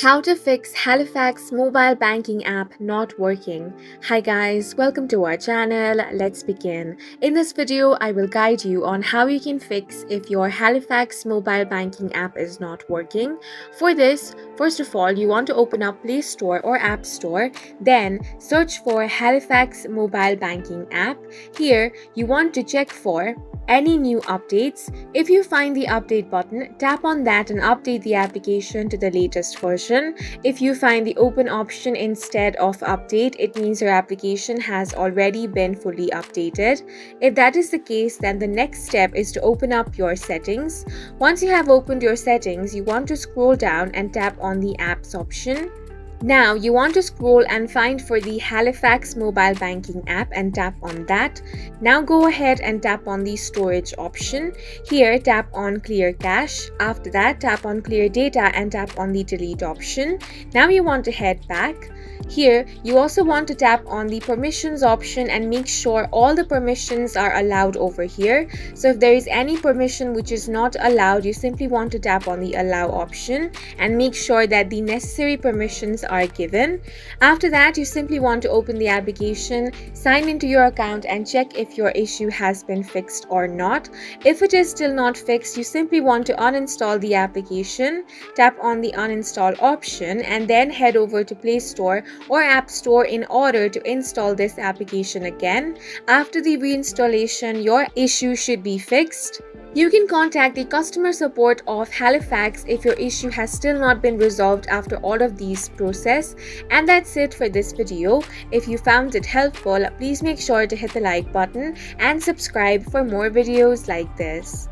How to fix Halifax Mobile Banking app not working. Hi guys, welcome to our channel. Let's begin. In this video, I will guide you on how you can fix if your Halifax Mobile Banking app is not working. For this, first of all, you want to open up Play Store or App Store, then search for Halifax Mobile Banking app. Here, you want to check for any new updates. If you find the update button, tap on that and update the application to the latest version. If you find the open option instead of update, it means your application has already been fully updated. If that is the case, then the next step is to open up your settings. Once you have opened your settings, you want to scroll down and tap on the apps option. Now you want to scroll and find for the Halifax Mobile Banking app and tap on that. Now go ahead and tap on the storage option. Here tap on clear cache. After that tap on clear data and tap on the delete option. Now you want to head back. Here you also want to tap on the permissions option and make sure all the permissions are allowed over here. So if there is any permission which is not allowed, you simply want to tap on the allow option and make sure that the necessary permissions are given. After that, you simply want to open the application, sign into your account and check if your issue has been fixed or not. If it is still not fixed, you simply want to uninstall the application, tap on the uninstall option and then head over to Play Store or App Store in order to install this application again. After the reinstallation, your issue should be fixed. You can contact the customer support of Halifax if your issue has still not been resolved after all of these process. And that's it for this video. If you found it helpful, please make sure to hit the like button and subscribe for more videos like this.